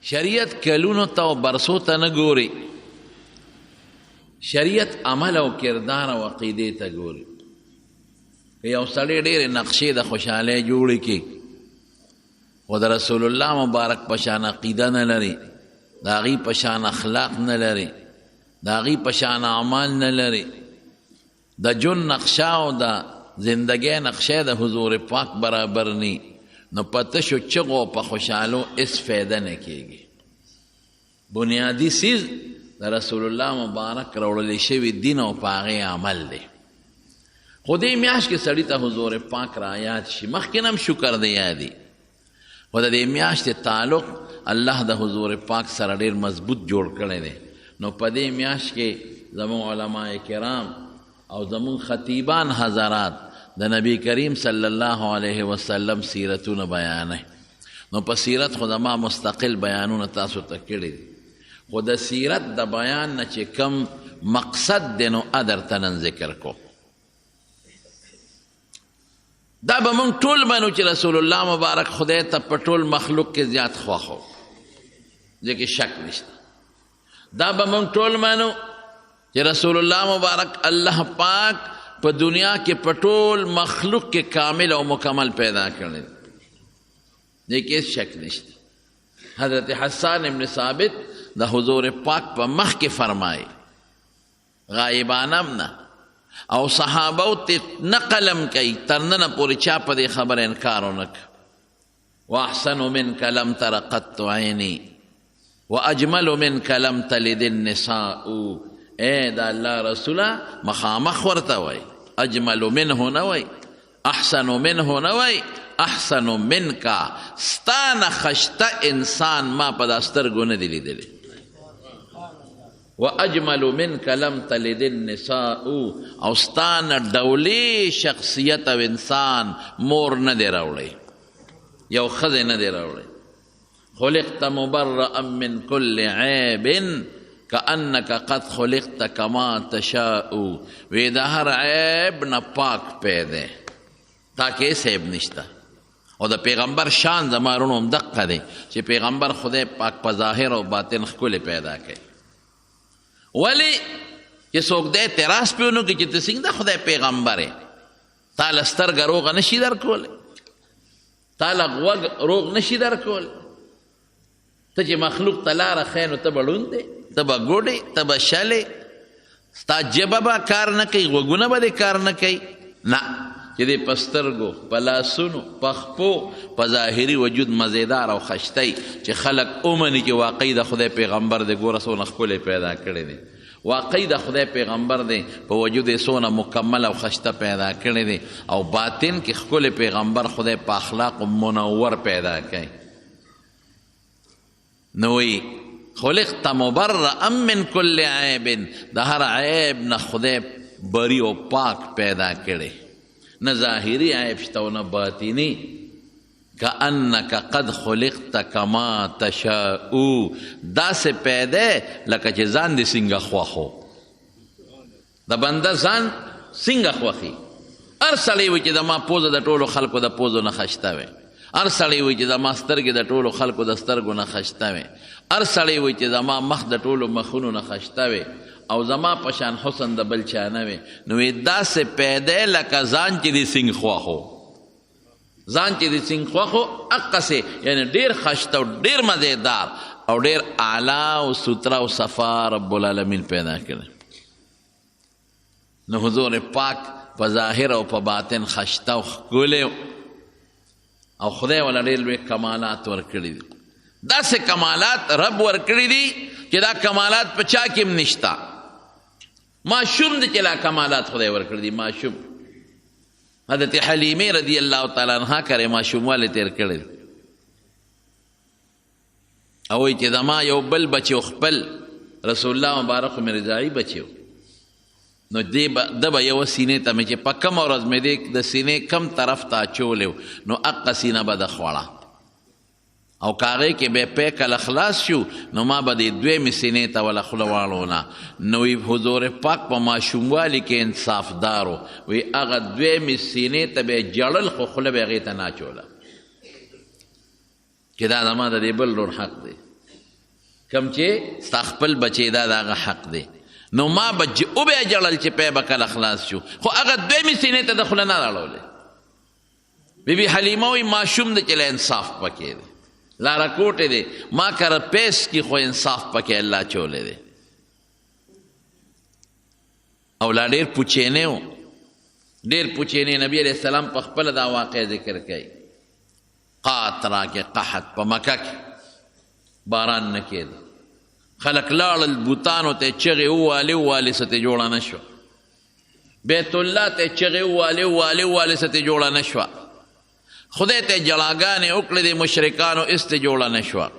شریعت کلونو ته او برسو ته نه ګوري، شریعت عمل او کردار او عقیدې ته ګوري. که یو سړی ډېرې نقشې د خوشحالۍ جوړې کړي خو د رسول الله مبارک په شان عقیده نه لري، د هغې په شان اخلاق نه لري، د هغې په شان اعمال نه لري، د جون نقشه او د زندګۍ نقشه د حضور پاک برابر نی، نو په تشو چغو په خوشحالو اس فایده نه کېږي. بنیادي څیز د رسول الله مبارک راوړلی شوي دین او په هغې عمل دی. خو دې میاشت کې سړي ته حضور پاک را یاد شي، مخکې هم شکر دی یادي، خو د دې میاشتې تعلق الله د حضور پاک سره ډېر مضبوط جوړ کړی دی. نو په دې میاشت کې زموږ علما کرام او زموږ خطیبان حضرات د نبی کریم صلی الله علیه وسلم سیرتونه بیانوي. نو په سیرت خو زما مستقل بیانونه تاسو ته کړي دي، خو د سیرت د بیان نه چې کم مقصد دی نو درته نن ذکر کو. دا به موږ ټول منو چې رسول الله مبارک خدای ته په ټول مخلوق کې زیات خوښ و، ځکه شک نشته. دا به موږ ټول منو چې رسول الله مبارک الله پاک په دنیا کې په ټول مخلوق کې کامل او مکمل پیدا کړی، دې کې هیڅ شک نشته. حضرت حسان ابن ثابت د حضور پاک په مخ کې فرمایي، غایبانم نه او صحابو ته نقلم کوي، تر ننه پورې چا په دې خبره انکار ونه کړ. واحسن منک لم تر قط عیني واجمل منک لم تلد النساء. اے دا الله رسوله مخامخ ورته وای، اجمل منه نه وای، احسن منه نه وای، احسن منک ستانه خشته انسان ما په دا سترګو نه دی لیدلی. واجمل منک لم تلد النساء، او ستانه ډولي شخصیت او انسان مور نه دی راوړی، یو ښځې نه دی راوړی. خلقت مبرئا من كل عیب کأنک قد خلقت کما تشاء. وی د هر عیب نه پاک پیدا، تا کې هیڅ عیب نشته. او د پیغمبر شان زما وروڼو هم دقه دی چې پیغمبر خدای پاک په ظاهر او باطن ښکلې پیدا کوي. ولی چې څوک دی اعتراض پې ونه کړي چې ته څنګه د خدای پیغمبر یې، تا له سترګه روغه نشي درکولی، تا له غوږ روغ نشي درکولی. ته چې مخلوق ته لاره ښیې نو ته به ړوند دی، ته به ګوډې، ته به شلې، ستا ژبه به کار نه کوي، غوږونه به دې کار نه کوي. نه، چې دې په سترګو، په لاسونو، په خپو، په ظاهري وجود مزیدار او خشتی چې خلک ومني چې واقعي د خدای پیغمبر دی. ګوره څونه ښکلی پیدا کړی دی، واقعي د خدای پیغمبر دی، په وجود یې څونه مکمل او خشته پیدا کړی دی، او باطن کې ښکلی پیغمبر خدای په اخلاق منور پیدا کوي. نو وی خلقت مبرئا من کل عیب، د هر عیب نه خدای بری او پاک پیدا کړی، نه ظاهري عیب شته او نه باطني. کأنک قد خلقت کما تشاء، داسې پیدا لکه چې ځان دې څنګه خوښو. د بنده ځان څنګه خوښي؟ هر سړی وایي چې زما پوزه د ټولو خلکو د پوزو نه خشته وی، هر سړی وایي چې زما سترګې د ټولو خلکو د سترګو نه خشته وی، هر سړی وایي چې زما مخ د ټولو مخونو نه خشته وی، او زما په شان حسن د بل چا نه وی. نو داسې پیدا لکه ځان چې دې څنګه خوښو، ځان چې دې څنګه خوښو هغسې، یعنې ډېر خشته او ډېر مزیدار او ډېر اعلی او ستره او صفا رب العالمین پیدا کړی. نو حضور پاک په ظاهر او په باطن خشته او ښکلی، او خدای ولا ډېر لوی کمالات ورکړي دي. داسې کمالات رب ورکړي دي چې دا کمالات په چا کې هم نشته. ماشوم دی چې لا کمالات خدای ورکړي دي. ماشوم حضرت حلیمه رضی الله تعالی عنها کرے ماشوموالی تیر کړی، او وایي چې زما یو بل بچی خپل رسول الله مبارک مې رضاعي بچی و، نو ده به یوه سینې ته مې چې په کم ورځ مې د سینې کم طرف ته اچولی نو هغه سینه به ده خوړه، او که هغې کې به پی کله خلاص شو نو ما به د دویمې سینې ته وله خوله واړونه. نو وی حضور پاک په ماشوموالي کې انصافدار و، وی هغه دویمې سینې ته به یې جړل خو خوله به یې هغې ته نه اچوله چې دا زما د دې بل لور حق دی. کم چې ستا خپل بچی دا د هغه حق دی. نو ما به وبیا جړل چې پی به کله خلاص شو، خو هغه دویمې سینې ته د خوله نه راړولی. بیبي حلیمه وایي ماشوم دی چې له انصاف پکې دی، لاره کوټې دی، ما کره پیس کی خو انصاف پکې الله چولی دی. او لا ډېر پوچینی و، ډېر پوچینی. نبی علیہ السلام په خپله دا واقع ذکر کوي. قات راکې قحط په مکه کې باران نه کېده، خلک لاړل بوتانو ته چغې ووالې څه ته جوړه نه شوه، بیت الله ته چغې ووالې څه ته جوړه نه شوه، خدای ته جړاګانې وکړې د مشرکانو اس ته جوړه نه شوه.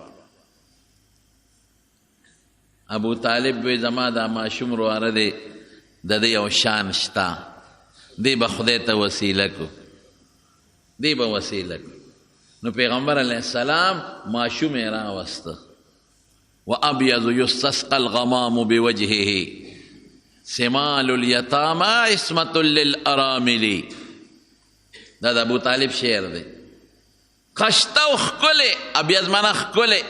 ابو طالب وی زما دا ماشوم رواره دی، د ده یو شان شته، دی به خدای ته وسیله کو، دی به وسیله کو. نو پیغمبر علیه السلام ماشوم یې راوسته. وابیض یستسقى الغمام بوجهه سمال الیتامى عصمة للارامل. دا د ابو طالب شعر دی. خشته او ښکلې، ابیض معنی ښکلې،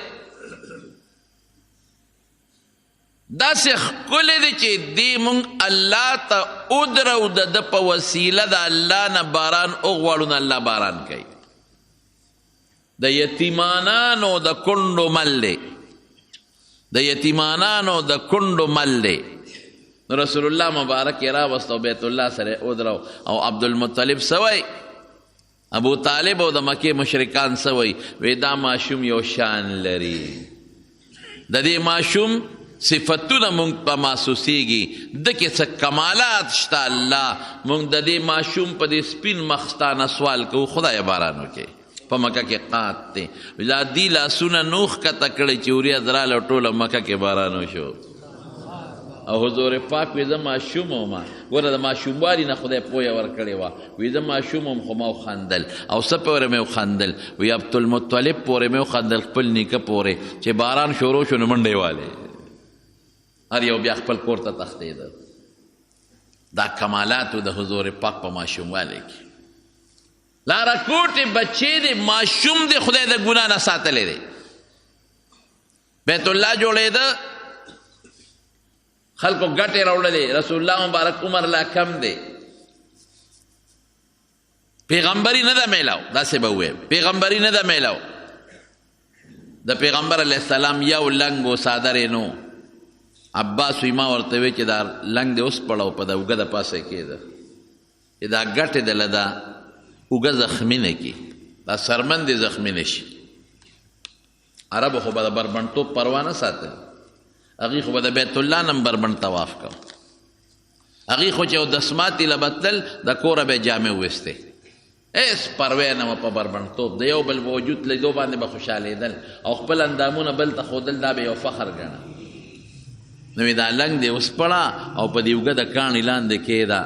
داسې ښکلې دی چې دی مونږ الله ته ودرو، د ده په وسیله د الله نه باران وغواړو، نه الله باران کوي. د یتیمانانو د کونډو مل دی، د یتیمانانو د کونډو مل دی. نو رسول الله مبارک یې راوست او بیت الله سره ودرو. او عبدالمطلب سوی ابو طالب او د مکې مشرکان سوی وی دا ماشوم یو شان لري، د دې ماشوم صفتونه مونږ په محسوسیږي، د کې څه کمالات شته. الله مونږ د دې ماشوم په دې سپین مخستانه سوال کوو، خدای باران وکړي. په مکه کې قات دی، دا دی لاسونه نوخ کته کړی چې وریځ راله ټوله مکه کې باران وشو. او حضور پاک وی زه ماشوم وم، ګوره د ماشوموالي نه خدای پویه ورکړې وه. وی زه ماشوم وم خو ما وخندل. او څه پورې مې وخندل؟ وی عبدالمطلب پورې مې وخندل، خپل نیکه پورې، چې باران شروع شو نو منډې والې، هر یو بیا خپل کور ته تښتېده. دا کمالاتو د حضور پاک په ماشوموالي کې. لاره کوټې بچې دی، ماشوم دی، خدای د ګناه نه ساتلی دی. بیت الله جوړېده، خلکو ګټې راوړلې، رسول الله مبارک عمر لا کم دی، پیغمبري نه ده میلاو. داسې به ووایم پیغمبري نه ده میلاو. د پیغمبر علیه السلام یو لنګ و څادر یې نو. عباس وی ما ورته وی چې دا لنګ دې اوس پړو په د اوږه د پاسه کېده، چې دا ګټې دله دا اوږه زخمي نه کړي، دا سرمن دې زخمي نه شي. عربو خو به د بربنډتوب پروا نه ساتل، هغوی خو به د بیت الله نه بربنډ طواف کو، هغوی خو چې یو دسماتې له به تلل د کوره به یې جامې وویستې، هېڅ پروا نه وه په بربنډتوب. د یو بل وجود لیدو باندې به خوشحالېدل او خپل اندامونه بل ته ښودل، دا به یو فخر ګڼه. نو دا لنګ دې وسپړه او په دې اوږه د کاڼي لاندې کېږده،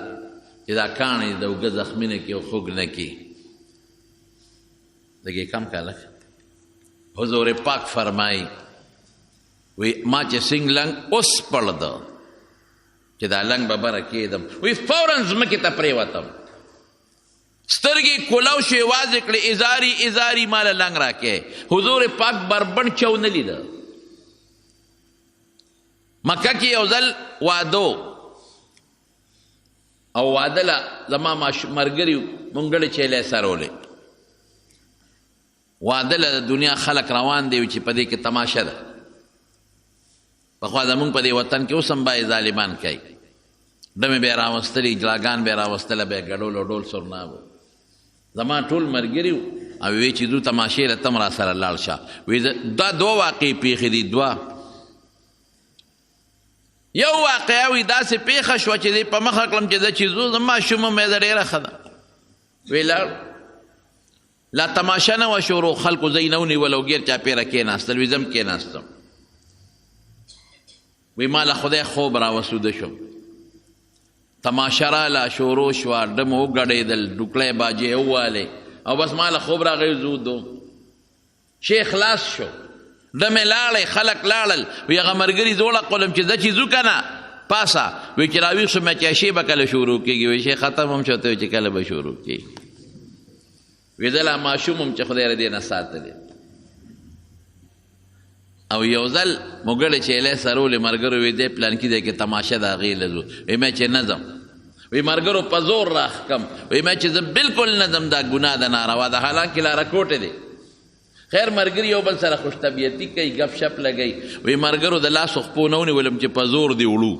چې دا کاڼي د اوږه زخمي نه کړي او خوږ نه کړي. لږې کم که لږ حضور پاک فرمایي وی ما چې سنګ لنګ وسپړده، چې دا لنګ به بره کېدم، وی فوراً ځمکې ته پرېوتم، سترګې کولاو شو، یوازې کړې ازاري ازاري ماله لنګ راکې. حضور پاک بربنډ چو نه لیده. مکه کې یو ځل واده او واده له زما ملګري مونږ ډلې چیلې سرولې، واده له د دنیا خلک روان دی چې په دې کې تماشه ده. پخوا زمونږ په دې وطن کې اوس هم باید ظالمان کوي، ډمې به یې راوستلې، جلاګان به یې راوستله، به یې ګډول او ډول سرناب. زما ټول ملګري او وی چې دو تماشې له تم را سره لاړ شه. وی دا دوه واقعې پیښې دي، دوه. یو واقعه وی داسې پیښه شوه چې دی په مخه کړم چې زه چې زو زما ماشوم مې ده ډېره ښه ده. وی لاړ، لا تماشه نه وه شروع، خلکو ځای نه ونیول او ګیر چاپېره کېناستل. وی زم کېناستم، وی ما له خدای خوب راوسوده شم، تماشه راله شروع شوه، ډم وګډېدل، ډوکړی باجې ووالې او بس ما له خوب راغی، زودو شی خلاص شو، ډمې لاړې، خلک لاړل. وی هغه ملګري زوړه قلم چې زه چې ځو که نه پاسه، وی چې راویښ شوم چې شی به کله شروع کېږي، وی شی ختم هم شو، ته چې کله به شروع کېږي. وی زه لا ماشوم هم چې خدای له دې نه ساتلی. او یو ځل موږړې چیلې سرولې ملګرو وی دی پلان کې دی کې تماشه د هغې له ځو وی مې چې نه ځم وی ملګرو په زور راښکم وی مې چې زه بالکل نه ځم دا ګناه ده ناروا ده حالانکې لاره کوټې دی خیر ملګري یو بل سره خوش طبیعتي کوي ګپ شپ لګوي وی ملګرو د لاسو خپو نه ونیولم چې په زور دی وړو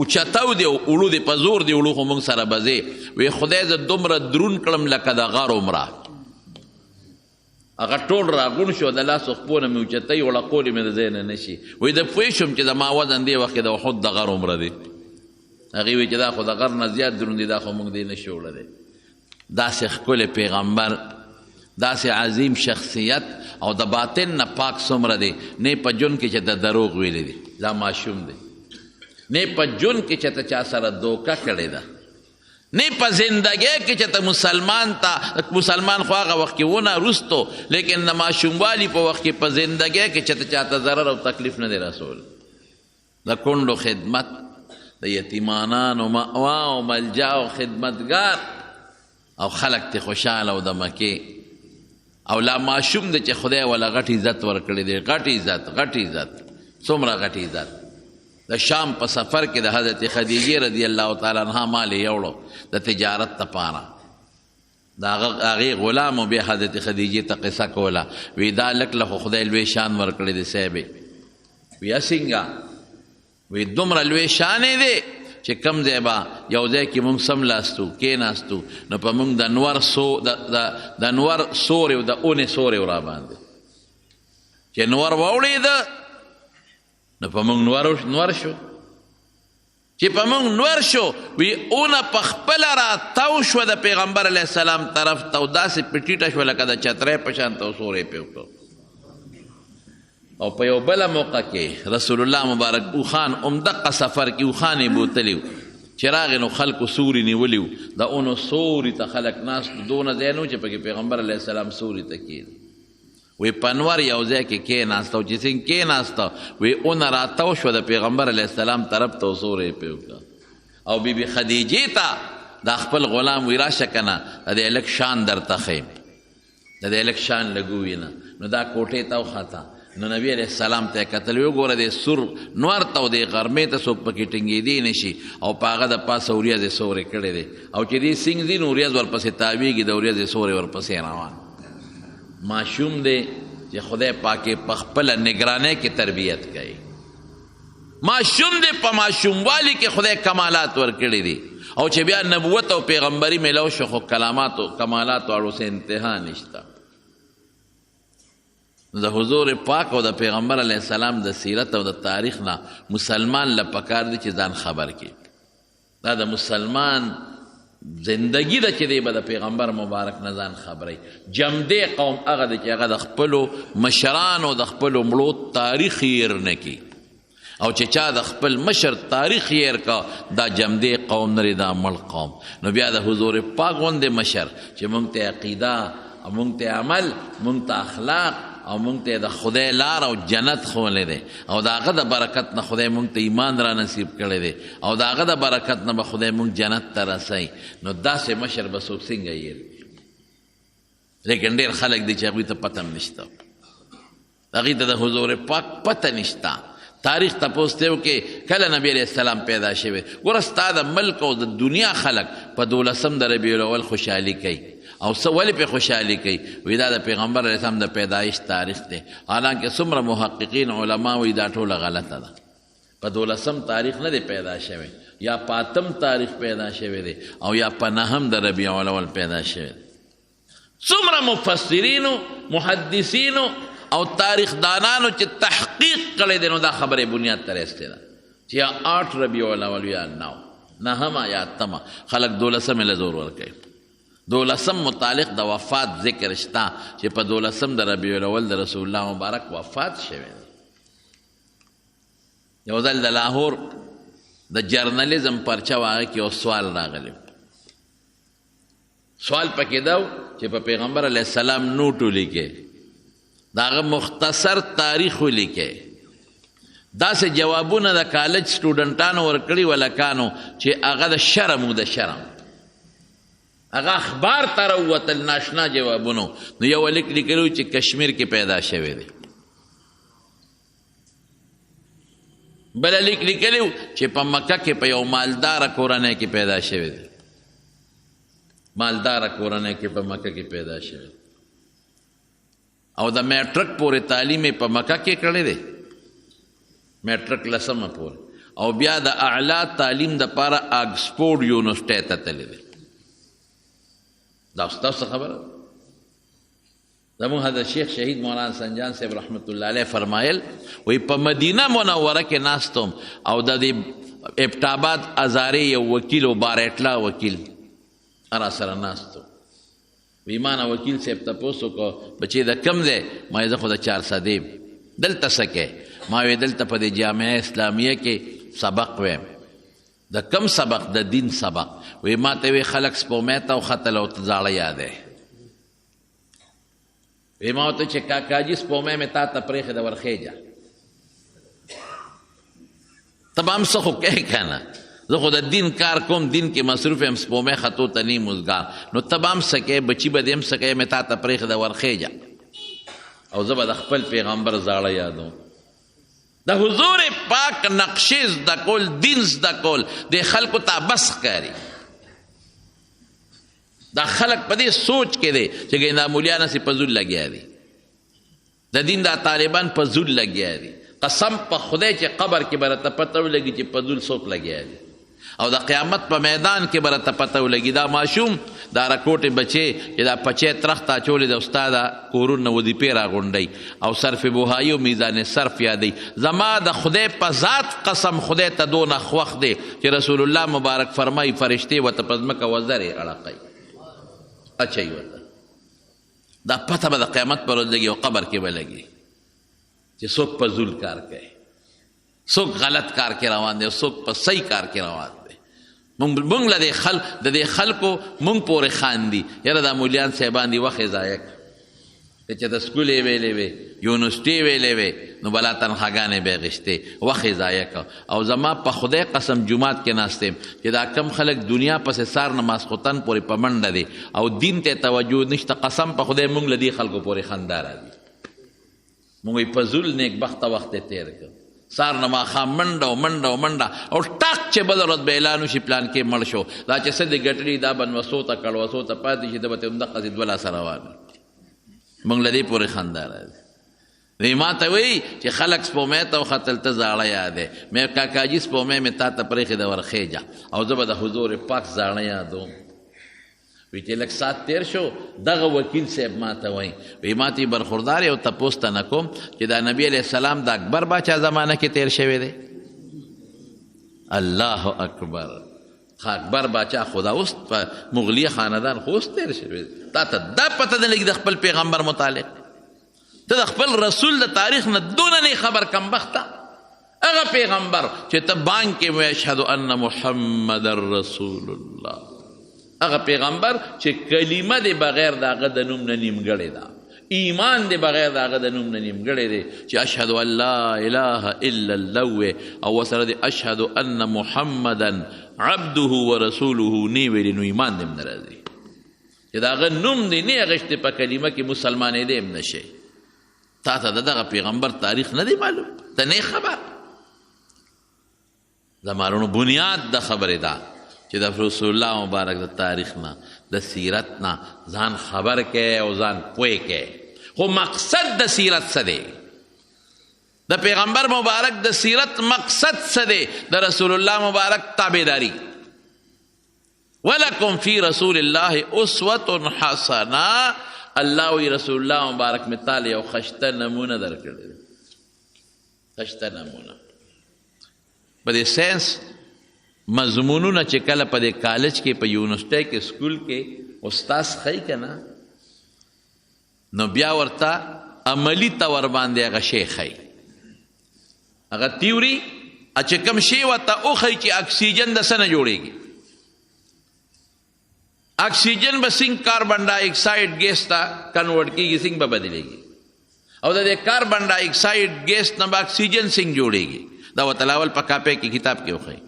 اوچتو دی وړو دی په زور دی وړو خو موږ سره به ځې وی خدای زه دومره درون کړم لکه د غر عمره هغه ټول راغون شو د لاسو خپو نه مې اوچتۍ وړقولې مې د ځای نه نشي وی د پوه شوم چې زما وزن دې وخت کې د احد د غر عمره دی هغې وی چې دا خو د غر نه زیات درون دی دا خو موږ دی نشو وړلی داسې ښکلی پیغمبر داسې عظیم شخصیت او د باطن نه پاک څومره دی نه په ژوند کې چې د دروغ ویلی دی دا ماشوم دی نه په ژوند کې چې ته چا سره دوکه کړې ده نه په زندګۍ کې چې ته مسلمان خو هغه وخت کې ونه رستو لیکن د ماشوموالي په وخت کې په زندګۍ کې چې ته چاته ضرر او تکلیف نه دی رسول د کونډو خدمت د یتیمانانو مأوا او ملجا او خدمتګار او خلق ته خوشحاله او د مکې او لا ماشوم دی چې خدای ولا غټ عزت ورکړی دی غټ عزت څومره غټ عزت د شام په سفر کې د حضرت خدیجې رضی الله تعالی عنها مال یوړو د تجارت دپاره د هغې غلامو بیا حضرت خدیجې ته قصه کوله وی دا لک له خو خدای لوی شان ورکړی دی صاحبې وی څنګه وی دومره لوی شان دی چې کم ځای به یو ځای کې مونږ سملاستو کېناستو نو په مونږ د نور سورې او د اونې سورې را باندې چې نور واوړېده نو په مونږ نور شو چې په مونږ نور شو وی اونه په خپله راتاو شوه د پیغمبر علیه السلام طرف ته او داسې پټیټه شوه لکه د چترۍ په شان ته سورې پې وکړو او په یو بله موقع کې رسول الله مبارک اوخان دقه سفر کې اوخانې بوتلی و چې راغې نو خلکو سوري نیولي و د اونو سوري ته خلک ناست دونه ځای نه و چې پکې پیغمبر علیه السلام سوري ته کېني وی پنور یو ځای کې کېناسته او چې څنګه کېناسته وی اونه راتاو شوه د پیغمبر علیه السلام طرف ته سورې پې وکړه او بیبي خدیجې ته دا خپل غلام وی راشه که نه د دې هلک شان درته ښیم د دې هلک شان لږ ووینه نو دا کوټې ته وخته نو نبی علیہ السلام ته کتل وګوره د سور نور ته او د غرمې ته څوک پکې ټینګېدی نشي او په هغه د پاسه وریځې سورې کړی دی او چې دې سینګ دي نو وریځ ورپسې تاویږي د وریځې سورې ورپسې روان ماشوم دی چې خدای پاکې په خپله نگرانۍ کې تربیت کوي ماشوم دی په ماشوموالي کې خدای کمالات ورکړي دي او چې بیا نبوت او پیغمبري میلو شو خو کمالات واړو سے انتها نشته د حضور پاک او د پیغمبر علیه السلام د سیرت او د تاریخ نه مسلمان له پکار دی چې ځان خبر کړي دا د مسلمان زندگی ده چې دی به د پیغمبر مبارک نه ځان خبروي جمدی قوم هغه دی چې هغه د خپلو مشرانو د خپلو مړو تاریخ هیر نه کړي او چې چا د خپل مشر تاریخ هیر کا دا جمدی قوم نه دا مړ قوم نو بیا د حضور پاک غوندې مشر چې مونږ ته عقیده او مونږ ته عمل مونږ ته اخلاق او مونږ ته د خدای لار او جنت ښوولی دی او د هغه د برکت نه خدای مونږ ته ایمان را نصیب کړی دی او د هغه د برکت نه به خدای مونږ جنت ته رسوي نو داسې مشر به څوک څنګه هیر کړي لیکن ډېر خلک دی چې هغوی ته پته هم نشته هغوی ته د حضور پاک پته نشته تاریخ تپوس ته وکړې کله نبی علیه السلام پیدا شوی ګوره ستا د ملک او د دنیا خلک په 12 د ربیع الاول خوشحالي کوي او څه ولې پې خوشحالي کوي وی دا د پیغمبر علیه السلام د پیدایش تاریخ دی حالانکه څومره محققین علما وی دا ټوله غلطه ده په 12 تاریخ نه دی پیدا شوی یا په 8 تاریخ پیدا شوی دی او یا په 9 د ربیع الاول پیدا شوی دی څومره مفسرینو محدثینو او تاریخ دانانو چې تحقیق کړی دی نو دا خبرې بنیاد ته رسېدې ده چې یا 8 ربیع الاول یا 9 یا 8 خلک 12 له زور ورکوي 12 متعلق د وفات ذکر شته چې په 12 د ربیع الاول د رسول الله مبارک وفات شوی دی یو ځل د لاهور د جرنالیزم پرچه و هغه کې یو سوال راغلی سوال پکې دا چې په پیغمبر علیه السلام نوټ ولیکئ د هغه مختصر تاریخ ولیکئ داسې جوابونه د کالج سټوډنټانو ورکړي ولکانو چې هغه د شرم و د شرم هغه اخبار ته راووتل ناشنا جوابونو نو یو لیک لیکلو چې کشمیر کې پیدا شوی دی بله لیک لیکلی چې په مکه کې په یو مالداره کورنۍ کې پیدا شوی دی، مالداره کورنۍ کې په مکه کې پیدا شوی او د میټرک پورې تعلیم یې په مکه کې کړی دی، میټرک لسمه پورې، او بیا د اعلی تعلیم دپاره آکسفورډ یونیورسټۍ ته تللی دی. دا ستاسو خبره زموږ حضرت شیخ شهید مولانا سنجان صاحب رحمت الله علیه فرمایل وی په مدینه منوره کې ناستم او د دې ابټاباد ازارې یو وکیل و بارټلا وکیل را سره ناستو، وی ما نه وکیل صاحب تپوس وکړو بچې د کم دی؟ ما زه خو د 400 یم. دلته څه کوې؟ ما وی دلته په دې جامعه اسلامیه کې سبق ویم. د کم سبق؟ د دین سبق. وی ما ته وی خلک سپومې ته وختل او ته زاړه یادې. وی ما ورته چې کاکاجي سپومې مې تا ته پرېښې ده ورخېجه. ته به هم څه خو کوې که نه؟ زه خو د دین کار کوم، دین کې مصروف یم، سپومې خطو ته نیم اوزګار. نو ته به هم څه کوې؟ بچي به دې هم څه کوې؟ مې تا ته پرېښې ده ورخېجه. او زه به د خپل پیغمبر زاړه یادوم. د حضور پاک نقشې زده کول، دین زده کول د خلکو ته بس ښکاري. دا خلک په دې سوچ کې دی چې ګیندا مولیان هسې په زول لګیا دي، د دین دا طالبان په زول لګیا دي. قسم په خدای چې قبر کې به راته پته ولګي چې په زول څوک لګیا دي، او د قیامت په میدان کې به راته پته ولګي دا ماشوم دا راکوټې بچې چې دا پچې ترخت اچولی د استاده کورونه وظیفې راغونډوي او صرف بوهایي او میزان صرف یادوي. زما د خدای په ذات قسم خدای ته دونه خوښ دی چې رسول الله مبارک فرمایي فرشتې ورته په ځمکه وزرې اړقوي، اچوي ورته. دا پته به د قیامت پر ورځ لګي او قبر کې به لګي چې څوک په زول کار کوي، څوک غلط کار کې روان دی او څوک په صحیح کار کې روان دی. مونږ له د دې خلکو مونږ پورې خاندي یاره دا مولیان صاحبان دي وخت یې ضایع کړ، چې د سکول یې ویلې وې، یونیورسټۍ ویلې وې، نو بلا تنخواګانې به یې غشتې، وخت یې ضایع کړ. او زما په خدای قسم جومات کې ناست یم چې دا کم خلک دنیا پسې سار نه ماسخوتن پورې په منډه دي او دین ته توجه نشته. قسم په خدای مونږ له دې خلکو پورې خندا راځي. مونږ یې په زول نیکبخته وخت یې تېر کړ، سار نه ماښام منډه او منډه او منډه او ټاک چې بله ورځ به اعلان وشي پلان کې مړ شو. دا چې څه دې ګټلي دا به نوسو ته کړوسو ته پاتې شي، ده به ته همدقسې دوه لاسه روان وي. مونږ له دې پورې خندا راځي. وی ما ته وایي چې خلک سپومې ته وختل ته زاړه یادې. مې کاکاجي سپومې مې تا ته پرېښې ده ورخېجه او زه به د حضور پاک زاړه یادوم. وی چې لږ ساعت تیر شو دغه وکیل صاحب ما ته وایي وی ما ته برخوردار یو تپوس ته نه کوم چې دا نبی علیه السلام د اکبر باچا زمانه کې تیر شوی دی. الله اکبر. اکبر باچا خدا اوس په مغلیه خاندان خو اوس تیر شوی دی. تا ته دا پته نه لګي د خپل پیغمبر متعلق، ته د خپل رسول د تاریخ نه دونه نه خبر کم بخته. هغه پیغمبر چې ته بانک کې وایي اشهد ان محمد رسول الله، هغه پیغمبر چې کلمه دی بغیر د هغه د نوم نه نیمګړې ده، ایمان دی بغیر د هغه د نوم نه نیمګړی دی چې اشهد ان لا اله الا الله او ورسره دی اشهد ان محمدا عبده ورسوله نی ویلي نو ایمان دې هم نه راځي چې د هغه نوم دی نه اخیستی په کلمه کې مسلمانېدی هم نشي. تا ته د دغه پیغمبر تاریخ نه دی معلوم، ته نه خبر. زمانونو بنیاد د خبرې ده چې د رسول الله مبارک د تاریخ نه د سیرت نه ځان خبر کې او ځان پوه کې. خو مقصد د سیرت څه دی؟ د پیغمبر مبارک د سیرت مقصد څه دی؟ د رسول الله مبارک تابعداري. ولکم فی رسول الله اسوة حسنه. الله وی رسول الله مبارک مثال یو خشته نمونه درکړی، خشته نمونه. په دې ساینس مضمونونه چې کله په دې کالج کې په یونیورسټۍ کې سکول کې استاد ښیي که نه، نو بیا ورته عملي طور باندې هغه شی ښیي. هغه تیوري چې کوم شی ورته وښیي چې اکسیجن د څه نه جوړېږي. اکسیجن به څنګه کاربن ډای اکساید ګیس ته کنورټ کېږي، څنګه به بدلېږي، او د دې کاربن ډای اکساید ګیس نه به اکسیجن څنګه جوړېږي. دا ورته لاول په کاپۍ کې کتاب کې وښیي.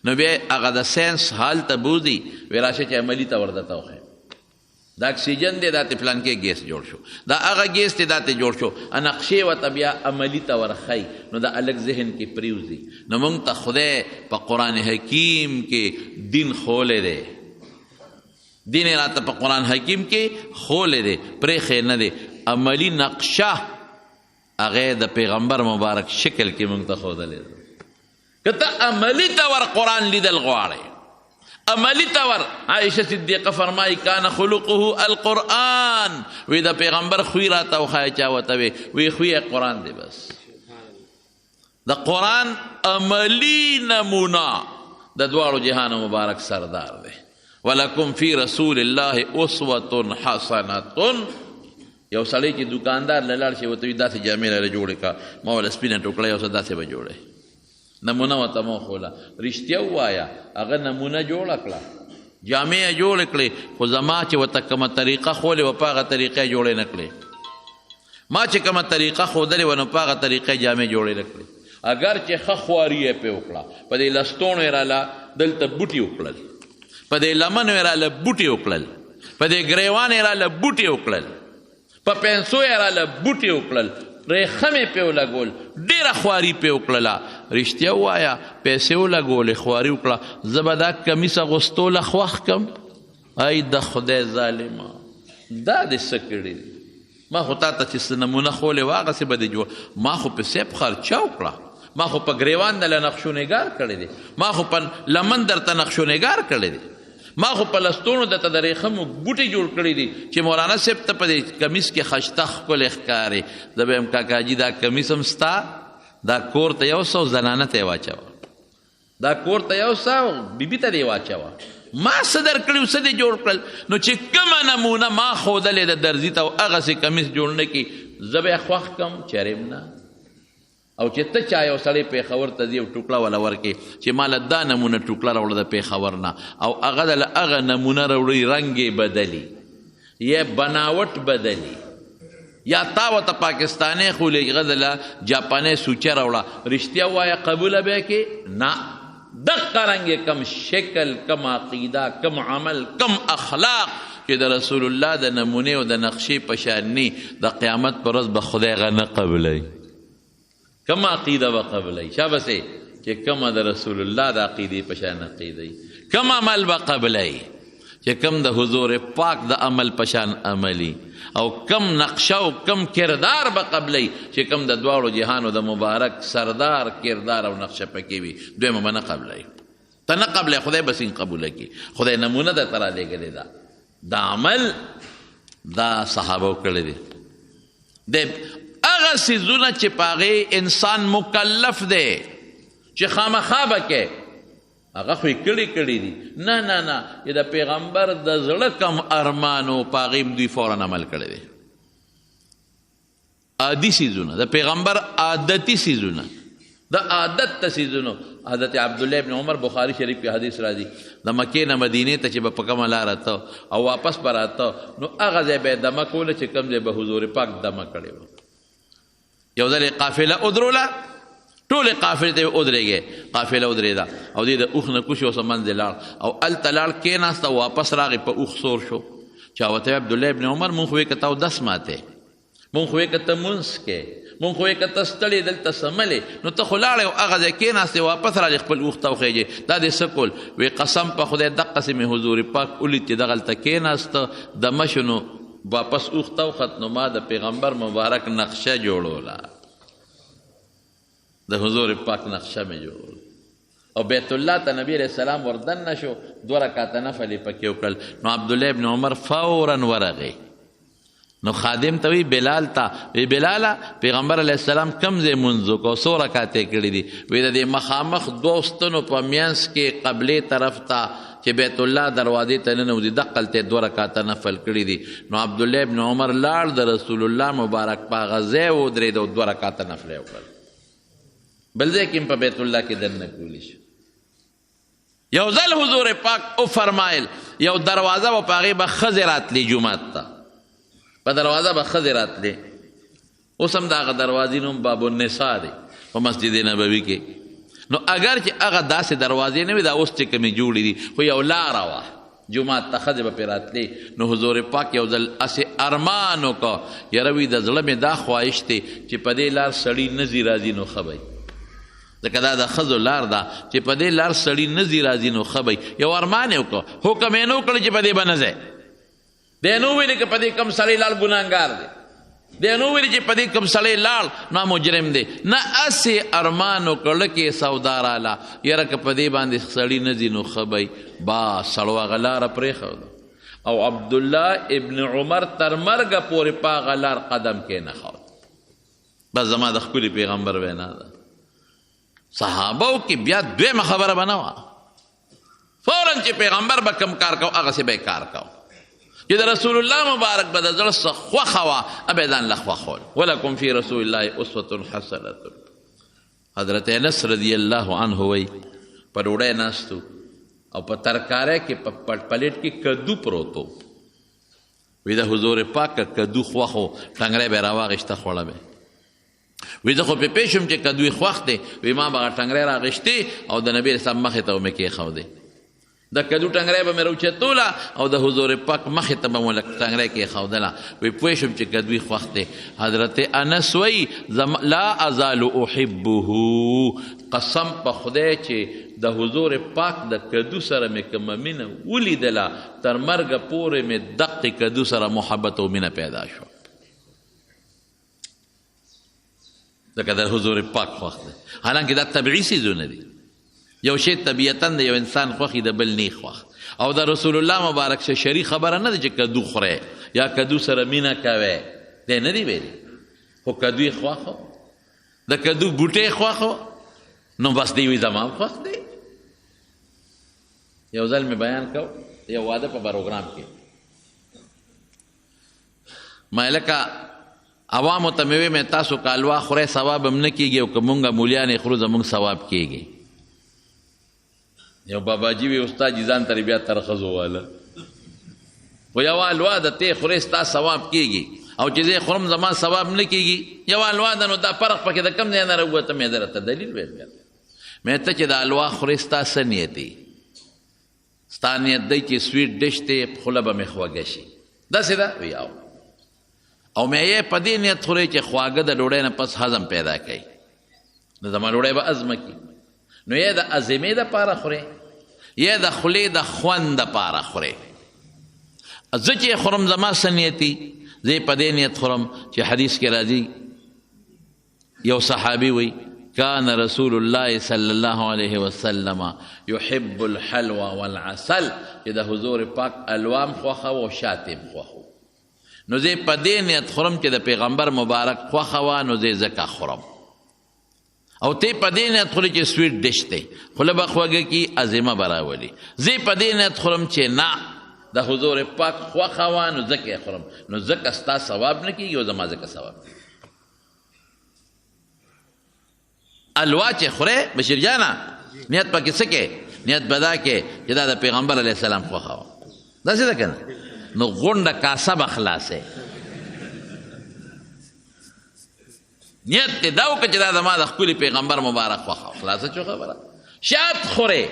نو بیا هغه د ساینس حال ته بوځي وی راشه چې عملي ته ورته وښیي. دا اکسیجن دی داتې پلانکې ګیس جوړ شو دا هغه ګیس دی داتې جوړ شو نقشې ورته بیا عملي ته ورښی نو دا الګ ذهن کې پریوځي نو موږ ته خدای په قرآن حکیم کې دین خولی دی دین راته په قرآن حکیم کې خولی دی پرېښی نه دی عملي نقشه هغه د پیغمبر مبارک شکل کې موږ ته ښودلی دی که ته عملي طور قرآن لیدل غواړئ عملی طور عائشہ صدیقہ فرمائی کان خلقه القرآن وی دا پیغمبر خوی راتا وخای چاوتا وی خوی قرآن دی بس دا قرآن عملی نمونہ دا دوارو جہان مبارک سردار دی ولکم فی رسول اللہ اسوۃ حسنۃ یو سړی چې دکاندار للاړ شي ورته وي داسې جامې لره جوړې کا ما وله سپینه ټوکړه یو څه داسې به جوړې نمونه ورته مو ښوله رښتیا ووایه هغه نمونه جوړه کړه جامې یې جوړې کړې خو زما چې ورته کومه طریقه ښولې وه په هغه طریقه یې جوړې نه کړې ما چې کومه طریقه ښودلې وه نو په هغه طریقه یې جامې جوړې نه کړې اگر چې ښه خواري یې پرې وکړه په دې لستوڼو یې راله دلته بوټي وکړل په دې لمنو یې راله بوټي وکړل په دې ګریوان یې راله بوټي وکړل په پنسو یې راله بوټي وکړل ریخمې پې ولګول ډېره خواري پې وکړله رښتیا ووایه پیسې ولګولې خواري وکړه زه به دا کمیس اغوستوله خوښ کم ای د خدای ظالمه دا دې څه کړي دي ما خو تا ته چې څه نمونه ښولې وه هغسې به دې جوړ ما خو په سیب خرچه وکړه ما خو په ګریوان دله نقشونګار کړی دی ما خو په لمن درته نقشونګار کړی دی ما خو په لستوڼو درته د ریخمو بوټي جوړ کړي دي چې مولانا صاحب ته په دې کمیس کې خشته ښکلی ښکارې زه به یم کاکاجي دا کمیس هم ستا دا کور ته یو څه او زنانه ته یې واچوه دا کور ته یو څه او بیبي ته دې واچوه ما څه در کړي څه دې جوړ کړل نو چې کومه نمونه ما ښودلې د درزي ته او هغسې کمیس جوړ نه کړي زه به یې خوښ کړم چرېم نه او چې ته چا یو سړی پېښور ته ځي او ټوکړه وله ورکې چې ماله دا نمونه ټوکړه راوړه د پېښور نه او هغه دله هغه نمونه راوړي رنګ یې بدلي یا بناوټ بدلي یا تا ورته پاکستانی خولې هغه دله جاپانی سوچه راوړه رښتیا ووایه قبوله به یې کې نه دقه رنګ یې کم شکل کم عقیده کم عمل کم اخلاق چې د رسول الله د نمونې او د نقشې په شان نی د قیامت په ورځ به خدای هغه نه قبلوي کم عقیده به قبلی شابسې چې کم د رسول الله د عقیدې په شان عقیده کم عمل به قبلی چې کم د حضور پاک د عمل په شان عملی او کم نقشه او کم کردار به قبلی چې کم د دواړو جهانو د مبارک سردار کردار او نقشه پکې وي دویمه به نه قبلی ته نه قبلی خدای به څنګه قبوله کړي خدای نمونه درته رالیږلې ده دا عمل دا صحابو کړی دی هغه څیزونه چې په هغې انسان مکلف دی چې خامخا به کې هغه خو یې کړي دي نه نه نه چې د پیغمبر د زړه کم ارمانو په هغې دوی فورا عمل کړی دی عادي څیزونه د پیغمبر عادتي څیزونه د عادت ته څیزونو حضرت عبدالله ابن عمر بخاری شریف کې حدیث راځي د مکې نه مدینې ته چې به په کومه لاره ته او واپس به راته نو هغه ځای به یې دمه کوله چې کوم ځای به حضور پاک دمه کړی و یو ځل قافله ودروله ټولې قافلې ته یې ودرېږې قافله ودرېده او دې د اوښ نه کوشي اوسه منځ لاړ او هلته لاړ کېناسته واپس راغی په اوښ سور شو چا ورته وی عبدالله ابن عمر مونږ خو یې که ته اودس ماتې مونږ خو یې که ته مونځ کې مونږ خو یې که ته ستړې دلته سملې نو ته خو لاړې او هغه ځای کېناستې واپس راغې خپل اوښ ته وخېږې دا دې څه کول وی قسم په خدای دقسې مې حضور پاک ولید چې دغلته کېناسته دمه شو نو واپس اوښ ته وخت نو ما د پیغمبر مبارک نقشه جوړوله د حضور پاک نقشه مې جوړول او بیت الله ته نبی علیہ السلام وردن شو 2 رکعاته نفل یې پکې وکړل نو عبدالله ابن عمر فورا ورغی نو خادم ته وی بلال ته وی بلاله پیغمبر علیہ السلام کم ځای مونځ وکړو 100 رکعاتې کړي دي وی د دې مخامخ دوستنو په منځ کې قبلې طرف ته چې بیت الله دروازې ته ننوځي دقلته 2 رکعاته نفل کړي دي نو عبدالله ابن عمر لاړ د رسول الله مبارک په هغه ځای ودرېد او 2 رکعاته نفل یې وکړل بل ځای کې په بیت الله کې دننه کولی شو یو ځل حضور پاک او فرمایل یو دروازه به په هغې به ښځې راتلې جومات ته په دروازه به ښځې راتلې اوس هم د هغه دروازې نوم باب النساء دی په مسجد نبوي کې نو اگر چې هغه داسې دروازې نه وي دا اوس چې کومې جوړې دي خو یو لاره وه جمعات ته ښځې به پرې راتلې نو حضور پاک یو ځل هسې ارمان وکړه یاره وي د زړه مې دا خواهش دی چې په دې لار سړي نه ځي راځي نو ښه به ځکه دا د ښځو لار ده چې په دې لار سړي نه ځي راځي نو ښه به یو ارمان یې وکړه حکم یې نه وکړه چې په دې به نه ځی دی نو ویلې که په دې کم سړی لاړ ګناهګار دی دی نو ویلې چې په دې کم سړی لاړ نو مجرم دی نه هسې ارمان وکړه کې سودا راله یاره که په دې باندې سړي نه ځي نو ښه به بس سړو هغه لاره پرېښوده او عبدالله ابن عمر تر مرګه پورې په هغه لار قدم کېنښود بس زما د ښکلي پیغمبر وینا ده صحابو کې بیا دویمه خبره به نه وه فورا چې پیغمبر به کم کار کو هغسې به یې کار کو چې د رسول الله مبارک به د زړه څه خوښه وه به یې ځان له خوښول ولکم فی رسول الله اسوة حسنة حضرت انس رضی الله عنه وی په ډوډۍ ناستو او په ترکاری کې په پلیټ کې کدو پروت و وی د حضور پاک کدو خوښ و ټنګری به یې راواغېسته خوړه به وی زه خو پې پوه شوم چې کدو یې خوښ دی وی ما به هغه ټنګری راغېشتې او د نبي اسلام مخې ته به مې کېښودې د کدو ټنګری به مې راوچتوله او د حضور پاک مخې ته به مو لږ ټنګری کېښودله وی پوه شوم چې کدو یې خوښ دی حضرت انس وی لا ازال احبه قسم په خدای چې د حضور پاک د کدو سره مې کومه مینه ولیدله تر مرګه پورې مې دقې کدو سره محبت او مینه پیدا شوه ځکه د حضور پاک خوښ دی حالانکه دا طبیعي څیزونه دي یو شی طبیعتا د یو انسان خوښي د بل نه خوښ او د رسول الله مبارک څه شرعي خبره نه ده چې کدو خورئ یا کدو سره مینه کوئ دی نه دی ویلي خو کدو یې خوښ و د کدو بوټی خوښ و نو بس دی وی زما هم خوښ دی یو ځل مې بیان کو یو واده په پروګرام کې ما لکه عوامو ته مې وې تاسو که الوا خورئ ثواب هم نه کېږي او که مونږ مولیانې خورو زمونږ ثواب کېږي یو باباجي وی استاد جی ځان ته بیا ترخز وواله خو یوه الوا ده ته خورې ستا ثواب کېږي او چې زه خورم زما ثواب نه کېږي یوه الوا ده نو دا فرق پکې د کم ځای نه راووته مې درته دلیل ویل مې ته چې د الوا خورې ستا څه نیت دی ستا نیت دی چې سویټ ډش دی خوله به مې خوږه شي داسې ده وی او مې یې په دې نیت خورې چې خواږه د ډوډۍ نه پس هضم پیدا کوي نو زما ډوډۍ به هضمه کړي نو یې د عظمې دپاره خورې یا د خولې د خوند دپاره خورې زه چې خورم زما څه نیت دي زه په دې نیت خورم چې حدیث کې راځي یو صحابي وی کان رسول الله صلی الله علیه وسلم یحب الحلوى والعسل چې د حضور پاک الوام خوښه و شاتم خوښه نو زه په دې نیت خورم چې د پیغمبر مبارک خوښه وه نو زه ځکه خورم او ته په دې نیت خورې چې سویټ ډش دی خوله به خوږه کي عظمه به راولي زه په دې نیت خورم چې نه د حضور پاک خوښه وه نو ځکه یې خورم نو ځکه ستا ثواب نه کېږي او زما ځکه ثواب الوا چې خورې بشیر جانه نیت پکې څه کې نیت به دا کې چې دا د پیغمبر علیه السلام خوښه وه داسې ده که نه نو غونډه کاسه به خلاصې نیت دې دا وکړه چې دا زما د ښکلي پیغمبر مبارک خوښه خلاصه شو خبره شات خورې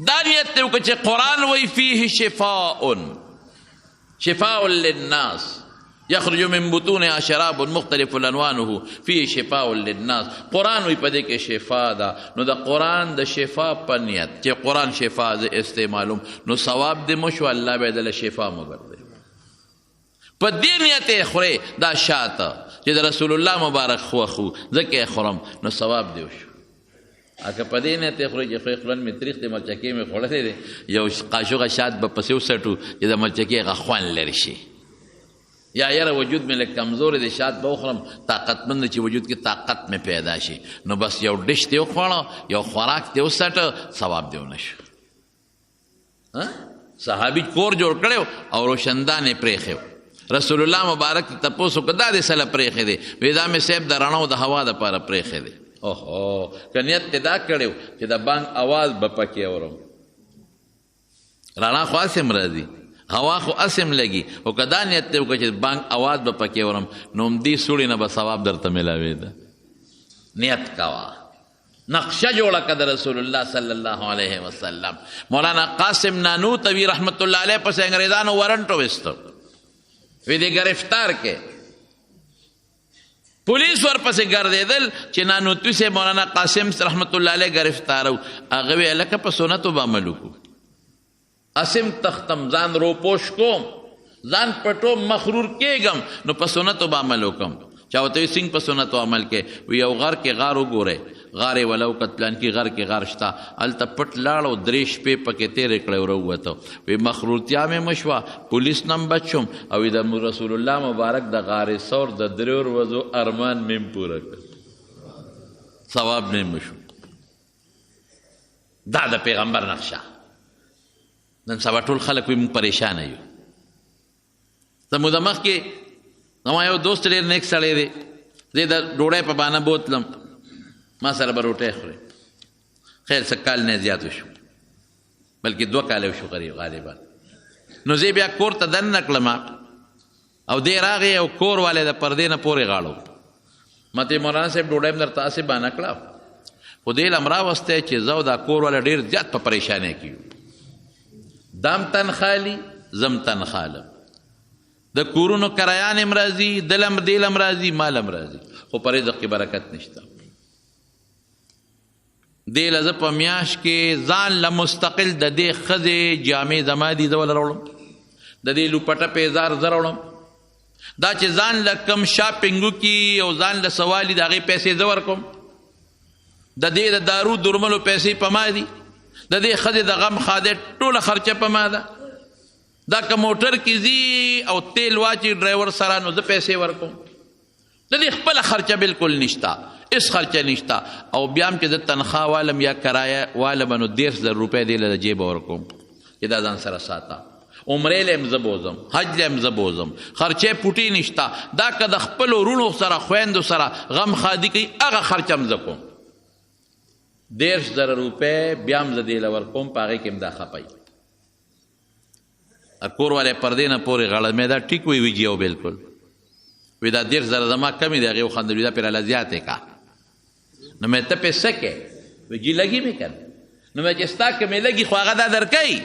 دا نیت دې وکړه چې قرآن وایي فیه شفاء للناس یخرج من بطونها شراب مختلف الوانه فیه شفاء للناس قرآن وایي په دې کې شفا ده نو د قرآن د شفا په نیت چې قرآن شفا زه استعمالوم نو ثواب دې مو شو الله به یې دله شفا مو ګرځوي په دې نیت یې خورې دا شاته چې د رسول الله مبارک خوښ و ځکه یې خورم نو ثواب دې وشو اکه په دې نیت یې خورې چې خورې خولن مې تریخ دی مرچکې مې خوړلی دی یو قاشوغه شات به پسې وسټو چې د مرچکې هغه خوند لرې شي یا یاره وجود مې لږ کمزوری دی شات به وخورم طاقتمند چې وجود کې طاقت مې پیدا شي نو بس یو ډش دې وخوړه یو خوراک دې وسټه ثواب دې ونه شو صحابي کور جوړ کړی او روشندان یې پرېښی رسول الله مبارک تپوس وکړه دا دې سله پرېښی دی وی دا مې صاحب د رڼا او د هوا دپاره پرېښی دی اوهو که نیت دې دا کړی چې د بانک اواز به پکې اورم رڼا خو اسم راځي هوا خو اسم لګي او که دا نیت دې وکړه چې بانک اواز به پکې اورم نو همدې سوړې نه به ثواب درته میلاوېده نیت کوه نقشه جوړه کړه د رسول الله صلی الله علیه وسلم. مولانا قاسم نانوتوی رحمت الله علیه پس انګریزانو وارنټ وستو وی دې گرفتار کې پولیس ورپسې ګرځېدل چې نانوتوی سے مولانا قاسم رحمت الله علیه گرفتار هغه وی لکه په سنتو به عمل وکړو اسم تختم ځان روپوش کوم ځان پټو مخرور کېږم نو په سنتو به عمل وکم. چا ورته وی څنګه په سنتو عمل کې وی یو غار کې غار وګورئ غارې ولو کتلان کې غر کې غار شته هلته پټ لاړ او 3 شپې پکې تېرې کړی ورووته وی مخرورتیا مې مشوه پولیس نم بچ شوم او د رسول الله مبارک د غارې سور د 3 ورځو ارمان مې پوره کړ ثواب مې مشو. دا د پیغمبر نقشه. نن سبا ټول خلک وي موږ پریشانه یو. زموږ د مخکې زما یو دوست ډېر نیک سړی دی زه د ډوډۍ په بانه بوتلم ما سره به روټۍ خورې خیر څه کال نه زیات وشو بلکې 2 کاله وشو قریب غالبا. نو زه بیا کور ته دننه کړم او دی راغی او کور والی د پردې نه پورې غاړو ما ته مولانا صاحب ډوډۍ م درته هسې بانه کړه خو دې له م راوستی چې زه او دا کور والی ډېر زیات په پریشانۍ کې یو دام تنخالي زم تنخالم د کورونو کرایان م راځي دلم دیلم راځي مالم راځي خو په رزق کې برکت نشته. دې له زه په میاشت کې ځان له مستقل د دې ښځې جامې زما دي زه وله راوړم د دې لوپټه پیزار زه راوړم دا چې ځان له کم شاپنګ وکړي او ځان له سوالي د هغې پیسې زه ورکوم د دې د دارو درملو پیسې په ما دي د دې ښځې د غم خادې ټوله خرچه په ما ده دا که موټر کې ځي او تیل واچي ډرایور سره نو زه پیسې ورکوم د دې خپله خرچه بالکل نشته اس خرچه نشته او بیا هم چې د تنخوا والم یا کرایه والم نو 100,000 روپۍ دې له جیبه ورکوم چې دا ځان سره ساته عمرې له م زه بوځم حج له م زه بوځم خرچې پوټي نشته دا که د خپلو وروڼو سره خویندو سره غم خادي کوي هغه خرچه م زه کوم 100,000 روپۍ بیا هم زه دې له ورکوم په هغې کې م دا خپی کور والی پردې نه پورې غړمې دا ټیک وی ویجي او بالکل وی دا 100,000 زما کمې دی هغې وخندل وي دا پرې راله زیاتې کا نو مې ته پې څه کې وی جي لګي مې کنه نو مې چې ستا که مې لګي خو هغه دا درکوي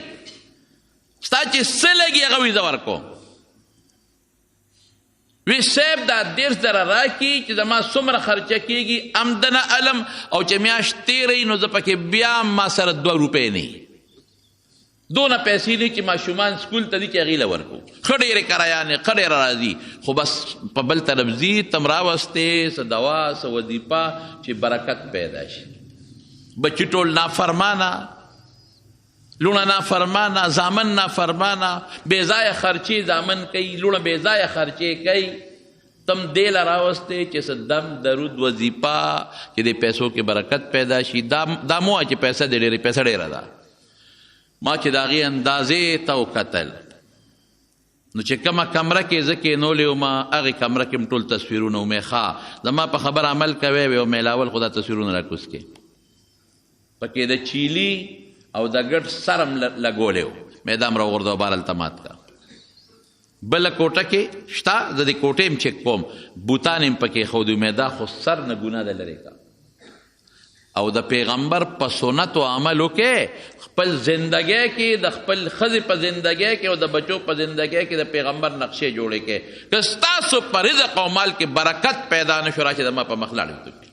ستا چې څه لګي هغه وي زه ورکوم وی صاحب دا 100,000 راکړي چې زما څومره خرچه کېږي امدنه علم او چې میاشت تېروي نو زه پکې بیا ما سره 2 روپۍ نه دونه پیسې دي چې ماشومان سکول ته دي چې هغې له ورکو ښه ډېرې کرایانې ښه ډېره راځي خو بس په بل طرف ځي تم راوستې څه دوا څه وظیفه چې برکت پیدا شي. بچي ټول نافرمانه لوڼه نافرمانه زامن نافرمانه بې ځایه خرچې زامن کوي لوڼه بې ځایه خرچې کوي تم دې له راوستې چې څه دم درود وظیفه چې د پیسو کې برکت پیدا شي دا مو چې پیسه دې ډېرې پیسه ډېره ده ما چې د هغې اندازې ته وکتل نو چې کومه کمره کې زه کېنولی وم هغې کمره کې م ټول تصویرونه ومې ښه زما په خبر عمل کوی وی او میلاول خو دا تصویرونه راکوز کې پکې د چیلي او د ګډ سر م لګولی و مې دا م راوغورځوه بار هلته مات کړه بله کوټه کې شته زه د کوټې م چک کوم بوتان م پکې ښودي مې دا خو سر نه ګناه ده لرې کړه او د پیغمبر په سنت و عمل وکې خپل زندګۍ کې د خپل ښځې په زندګۍ کې او د بچو په زندګۍ کې د پیغمبر نقشې جوړې کې که ستاسو په رزق او مال کې برکت پیدا نه شو راشي زما په مخ لاړې وتوکي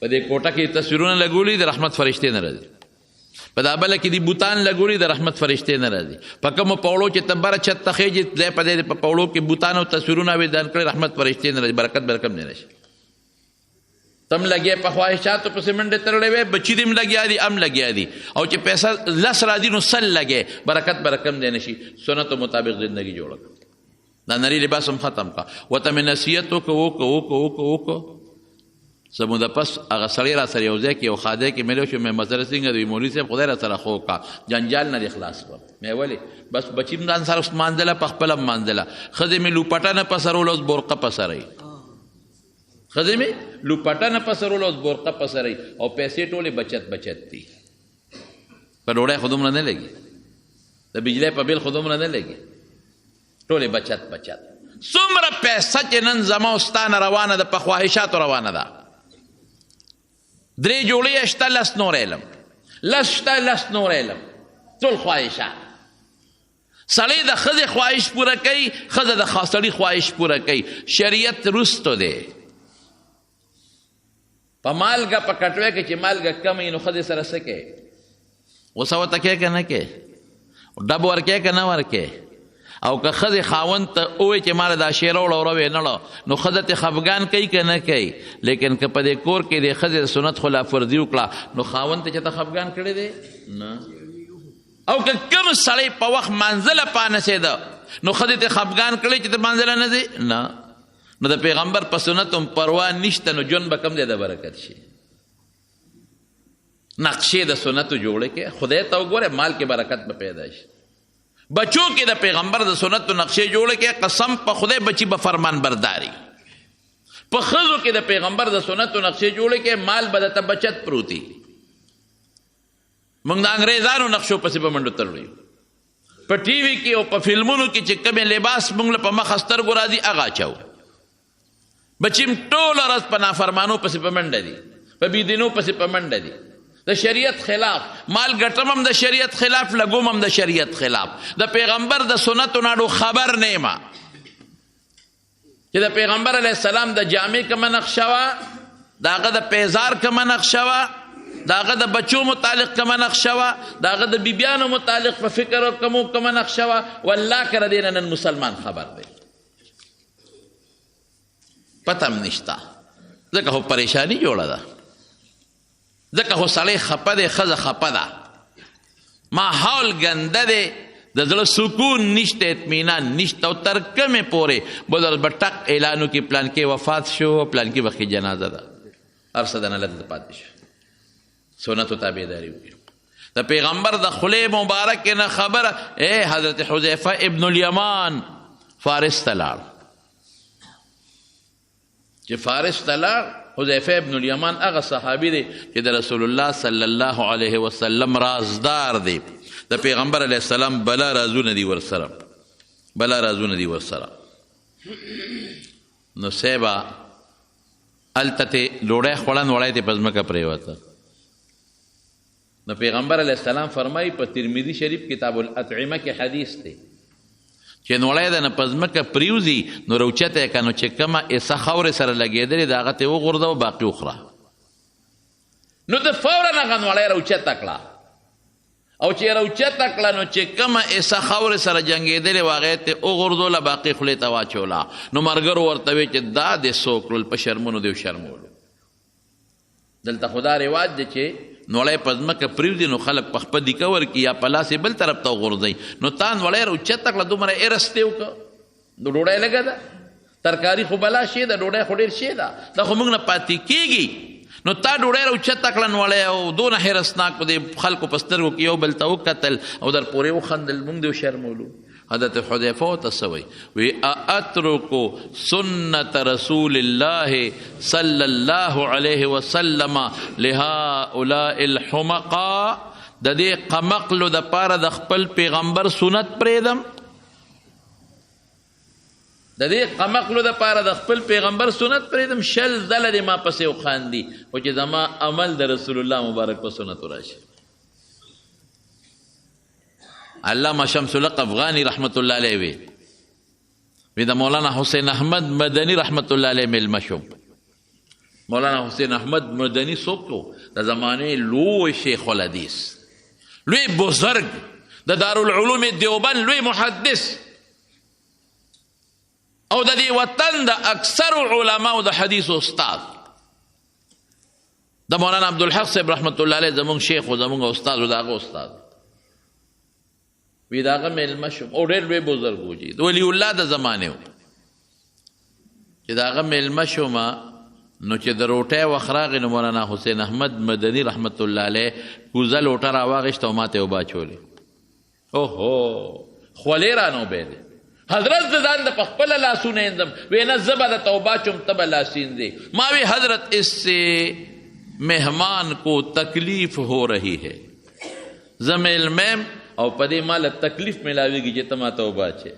په دې کوټه کې تصویرونه لګولي د رحمت فرشتې نه راځي په دا بله کې دي بوتان لګولي د رحمت فرشتې نه راځي په کومو پوړو چې ته بره چت ته خېږي ځای په ځای په پوړو کې بوتان او تصویرونه ویدان کړي رحمت فرشتې نه راځي برکت به کم نه راشي تم لګیا په خواهشاتو پسې منډې تړلی وی بچي دې م لګیا دي ام لګیا دي او چې پیسه 10 راځي نو 100 لګې برکت به رقم دی نه شي سنتو مطابق زندگی جوړه کړه دا نری لباس هم ختم کړه ورته مې نصیحت وکړه زموږ د پس هغه سړی را سره یو ځای کې یو خادی کې ملو شو مې مزر څنګه دی مولوي صاحب خدای را سره خو کړه جنجال نه دی خلاص کړ مې ولې بس بچي م ځان سره مانځله په خپله م مانځله ښځې مې لوپټه نه پسرول اوس برقه پسروي ښځې مې لوپټه نه پسرول اوس برقه پسروي او پیسې ټولې بچت دي په ډوډۍ خو دومره نه لګي د بجلی په بیل خو دومره نه لګي ټولې بچت څومره پیسه چې نن زما او ستا نه روانه ده په خواهشاتو روانه ده 3 جوړې شته 10 نور علم 10 شته 10 نور علم ټول خواهشات سړی د ښځې خواهش پوره کوي ښځه د سړي خواهش پوره کوي شریعت رستو دی په مالګه په کټوۍ کې چې مالګه کم وي نو ښځې سره څه کوي غوسه ورته کوې که نه کوې ډب ورکوې که نه ورکوې او که ښځې خاوند ته ووایي چې ما له دا شی راوړه او راوې نه نو ښځه ترې خفګان کوي که نه کوي لیکن که په دې کور کې د ښځې د سنت خلاف ورزي وکړه نو خاوند ته چېرته خفګان کړی دی نه او که کوم سړی په وخت منزله پانسېده نو ښځې ته خفګان کړی چې تر منزله نه ځي نه نو د پیغمبر په سنت هم پروا نشته نو ژوند به کم دی د برکت شي نقشې د سنتو جوړې کې خدای ته وګوره مال کې برکت به پیدا شي بچو کې د پیغمبر د سنتو نقشې جوړې کې قسم په خدای بچي به فرمان برداري په ښځو کې د پیغمبر د سنتو نقشې جوړې کې مال به درته بچت پروتي موږ د انګریزانو نقشو پسې په منډو تړو په ټي وي کې او په فلمونو کې چې کومې لباس موږ له په مخ سترګو راځي هغه اچوو بچیم ټوله ورځ په نافرمانو پسې په منډه دي په بېدینو پسې په منډه دي د شریعت خلاف مال ګټم هم د شریعت خلاف لګوم هم د شریعت خلاف د پیغمبر د سنتو ناډو خبر نیمه چې د پیغمبر علیه السلام د جامې کومه نقشه وه د هغه د پیزار کومه نقشه وه د هغه د بچو متعلق کومه نقشه وه د هغه د بیبیانو متعلق په فکر او کومه نقشه وه والله که د دې نه نن مسلمان خبر دی پته هم نشته ځکه خو پریشاني جوړه ده ځکه خو سړی خپه دی ښځه خپه ده ماحول ګنده دی د زړه سکون نشته اطمینان نشته او تر کومې پورې بدل به ټک اعلانو کې پلان کې وفات شو پلان کې وخت جنازه ده هر څه د نه لږ پاتې شو سنتو تابعداري وکړو د پیغمبر د خولې مبارک نه خبره حضرت حذیفه ابن الیمان فارس ته لاړ چې فارس ته لاړ حذیفه ابن الیمان هغه صحابي دی چې د رسول الله صلی الله علیه وسلم رازدار دی د پیغمبر علیه السلام بلا رازونه دي ورسره نو سیبا هلته تې ډوډۍ خوړن وړی تې په ځمکه پرېوته نو پیغمبر علیه السلام فرمایي په ترمذي شریف کتاب الاطعمه کې حدیث دی چې نوړی ده نه په ځمکه پریوځي نو روچته یې که نو چې کومه ایسه خاورې سره لګېدلې د هغه ته یې وغورځوه باقي وخوره نو د فورا هغه نوړی روچته کړه او چې روچته کړه نو چې کومه ایسه خاورې سره جنګېدلې وه هغې ته وغورځوله باقي خولې ته واچوله نو ملګرو ورته وی چې دا دې څوک کړل په شرمونو دې وشرمولو دلته خو دا رواج دی چې نوړی په ځمکه پرېږدي نو خلک په خپه دیکه ورکړي یا په لاس یې بل طرف ته وغورځوي نو تا نوړی راوچته کړه دومره ایرس دې وکړه نو ډوډۍ لږه ده ترکاري خو بلا شی ده ډوډۍ خو ډېر شی ده دا خو موږ نه پاتې کېږي نو تا ډوډۍ راوچته کړه نوړی او دونه حیرسناک په دې خلکو په سترګو کې یو بل ته وکتل او در پورې وخندل موږ دې وشرمولو حضرت حذیفه ورته څه وی اترکو سنت رسول الله صلی الله علیه وسلم لهؤلاء الحمقا د دې قمقلو د پاره د خپل پیغمبر سنت پرېږدم د دې قمقلو د پاره د خپل پیغمبر سنت پرېږدم شل ځله دې ما پسې وخاندي خو چې زما عمل د رسول الله مبارک په سنتو راشي علامه شمس الحق افغانی رحمت الله علیه وی د مولانا حسین احمد مدنی رحمت الله علیه میلمه شوم مولانا حسین احمد مدنی څوک و د زمانې لوی شیخ الحدیث لوی بزرگ د دارالعلوم دیوبند لوی محدث او د دې وطن د اکثر علماو د حدیث استاد د مولانا عبدالحق صاحب رحمت الله علیه زمونږ شیخ و زمونږ استاد و د هغه استاد وی د هغه میلمه شوم او ډېر لوی بزرګ و چې د ولی الله د زمانې و چې د هغه میلمه شوم نو چې د روټۍ وخت راغی نو مولانا حسین احمد مدني رحمت الله علیه کوزه لوټه راواغېسته او ما ته یې اوبه اچولې اوهو خولې رانه وبېلې حضرت د ځان د په خپله لاسونه اینځم وی نه زه به درته اوبه اچوم ته به لاس اینځې ما وی حضرت اس سے مهمان کو تکلیف ہو رہی ہے زه میلمه او په دې ماله تکلیف ملاویږي چې ته ما ته اوبه اچې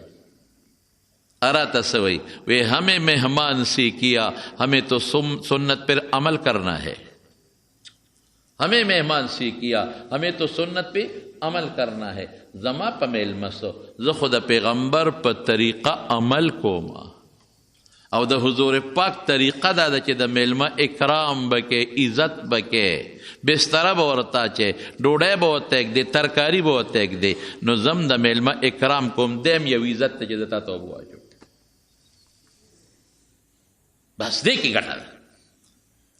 اراتا سوئی وہ ہمیں مہمان سی کیا ہمیں تو سنت پر عمل کرنا ہے. ہمیں مہمان سی کیا ہمیں تو سنت پہ عمل کرنا ہے. زما پا میلمسو زه خو د پیغمبر په طریقه عمل کوما او د حضور پاک طریقه دا ده چې د میلمه اکرام بکې عزت بکې بستره به ورته اچې ډوډۍ به ورته ایږدې ترکاري به ورته ایږدې نو زم د میلمه اکرام کوم دیم یو عزت ته چې د تا ته وواچو بس دې کې ګټه ده.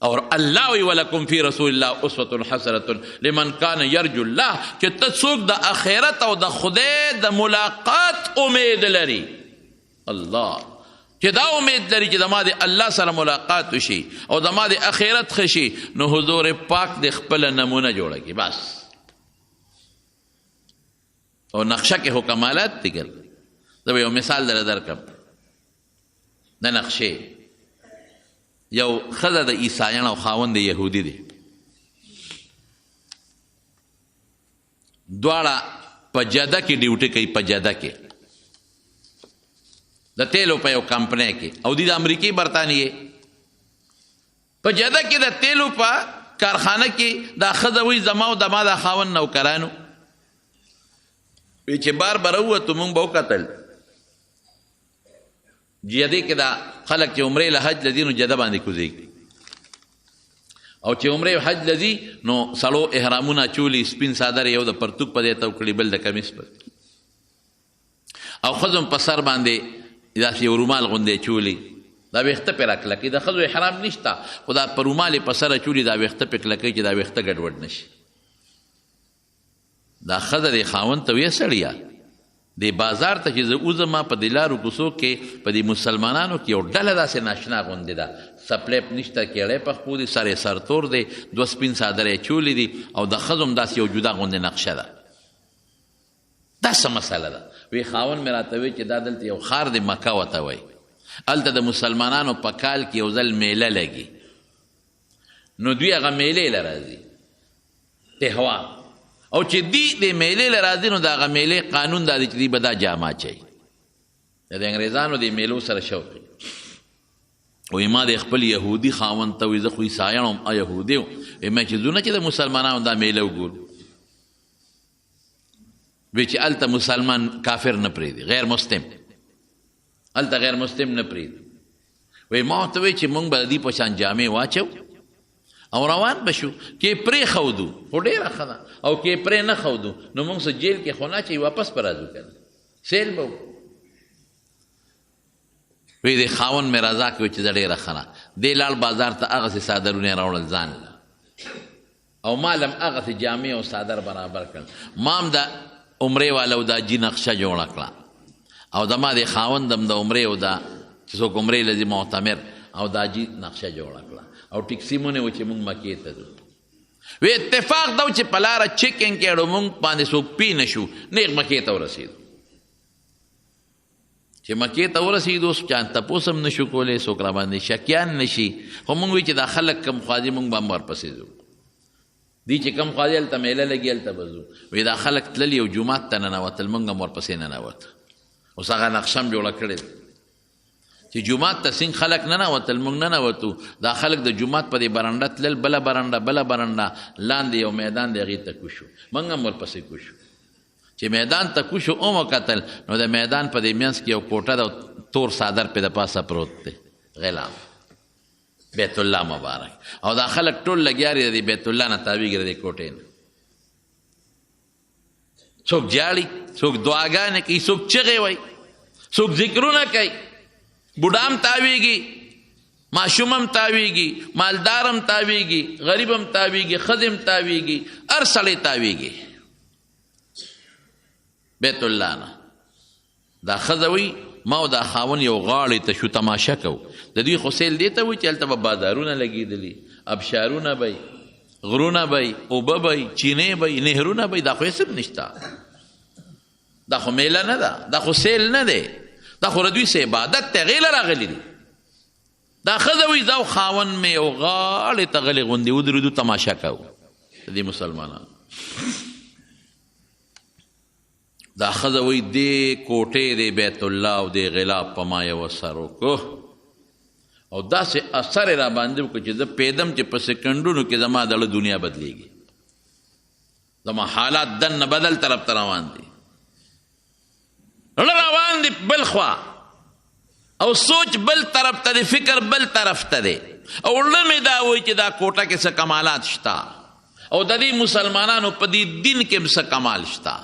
اور اللہ وی ولکم فی رسول اللہ اسوۃ حسنۃ لمن کان یرجو اللہ چې ته څوک د آخرت او د خدای د ملاقات امید لري الله چې دا امید لري چې زما د الله سره ملاقات وشي او زما د آخرت ښه شي نو حضور پاک د خپله نمونه جوړه کړي بس. او نقشه کې خو کمالات دي ګل. زه به یو مثال در درکړم د نقشې. یو ښځه د عیسایان او خاوند د یهودي دی دواړه په جده کې ډیوټي کوي په جده کې د تیلو په یو کمپنۍ کې او د امریکې برطانیې په جده کې د تیلو په کارخانه کې دا ښځه وایي زما او زما د خاوند نوکرانو وی چې بار به راووتو مونږ به وکتل جده کې دا خلق چې عمرې له حج لځي نو جده باندې کوزېږي او چې عمرې حج لځي نو سړو احرامونه چولي سپین څادر یو د پرتوک په دې تو کړي بل د کمیس پر او ښځو په سر باندې داسې یو رومال غوندې چولي دا ویښته پرې راکلکي د ښځو احرام نشته خو دا په رومال یې په سره چولي دا ویښته پرې کلکوي چې دا ویښته ګډوډ نشي. دا ښځه د خاوند ته ویې سړیه د بازار ته چې زه وځم په دې لارو کوڅو کې په دې مسلمانانو کې یو ډله داسې ناشنا غوندې ده سپلیپ نشته کیړی په خپو دي سر یې سرتور دی دوه سپین څادر یې چولي دي او د ښځو هم داسې یو جدا غوندې نقشه ده. دا څه مسله ده؟ وی خاوند مې راته وی چې دا دلته یو ښار د مکه ورته وایي هلته د مسلمانانو په کال کې یو ځل میله لګي نو دوی هغه میلې له راځي تهوار او چې دی د میلې له راځي نو د هغه میلې قانون دا دی چې دی به دا جامه اچوي د انګریزانو د میلو سره شوق وایي ما د خپل یهودي خاوند ته وایي زه خو عیسایان وم یهودي وم وایي ما چې ځو نه چې د مسلمانانو دا میله وګورو وایي چې هلته مسلمان کافر نه پرېږدي غیر مسلم هلته غیر مسلم نه پرېږدي وایي ما ورته وایي چې موږ به د دې په شان جامې واچو او روان بشو کې پرې خودو خو ډېره ښه ده او کې پرې نه خودو نو موږ سه جیل کې خو نه چې واپس په راځو کنه سیل به وی د خاوند مې رضا کوي چې زه ډېره ښه نه دې لاړ بازار ته هغسې څادرونه یې راوړل ځان له او ما لم هغسې جامې او څادر برابر کړل ما هم د عمرې والا او دا جي نقشه جوړه کړه او زما د خاوند هم د عمرې او دا چې څوک عمرې لځي معتمر او دا جي نقشه جوړه کړه او ټیکسي مونږ و چې مونږ مکې ته ځو وی اتفاق دا و چې په لاره چیکنګ کې اړو مونږ باندې څوک پی نه شو نیغ مکې ته ورسېدو چې مکې ته ورسېدو چا تپوس هم نه شو کولی څوک را باندې شکیان نه شي خو مونږ وی چې دا خلک کم خواځي مونږ به هم ورپسې ځو دی چې کم خواځي هلته میله لګي هلته به ځو وی دا خلک تللي او جومات ته ننوتل مونږ هم ورپسې ننوت اوس هغه نقشه هم جوړه کړې ده چې جومات ته څنګه خلک ننوتل موږ ننوتو دا خلک د جومات په دې برنډه تلل بله برنډه لاندې یو میدان دی هغې ته کوشو موږ هم ورپسې کوشو چې میدان ته کوشو اوم وکتل نو د میدان په دې منځ کې یو کوټه ده تور څادر پې د پاسه پروت دی غلام بیت الله مبارک او دا خلک ټول لګیا دي د بیت الله نه تاویږي د دې کوټې نه څوک جاړي څوک دعاګانې کوي څوک چغې وایي څوک ذکرونه کوي بوډام تاویږي ماشومم تاویږي مالدارم تاویږي غریبم تاویږي ښځم تاویږي هر سړی تاویږي بیت الله نه دا ښځه وایي ما او دا خاون یو غاړې ته شو تماشه کو د دوی خو سیل دې ته وایي چې هلته به بازارونه لګېدلي ابشارونه به غرونه به اوبه به چینې به نهرونه به دا خو هېڅ هم نشته دا خو میله نه ده دا خو سیل نه دی دا خو دوی سه عبادت ته غیله راغلی دي دا ښځه وایي زه او خاوند مې یو غاړې ته غلې غوندې ودرېدو تماشه کوو د دې مسلمانانو دا ښځه وایي دې کوټې د بیت الله او د غلاف په ما یو اثر وکړو او داسې اثر یې را باندې وکړو چې زه پیدم چې په سکنډونو کې زما دله دنیا بدلیږي، زما حالات دننه بدل طرف ته روان دي، زړه روان دي بل خوا او سوچ بل طرف ته دی، فکر بل طرف ته دی، او زړه مې دا وایي چې دا کوټه کې څه کمالات شته او د دې مسلمانانو په دې دین کې هم څه کمال شته،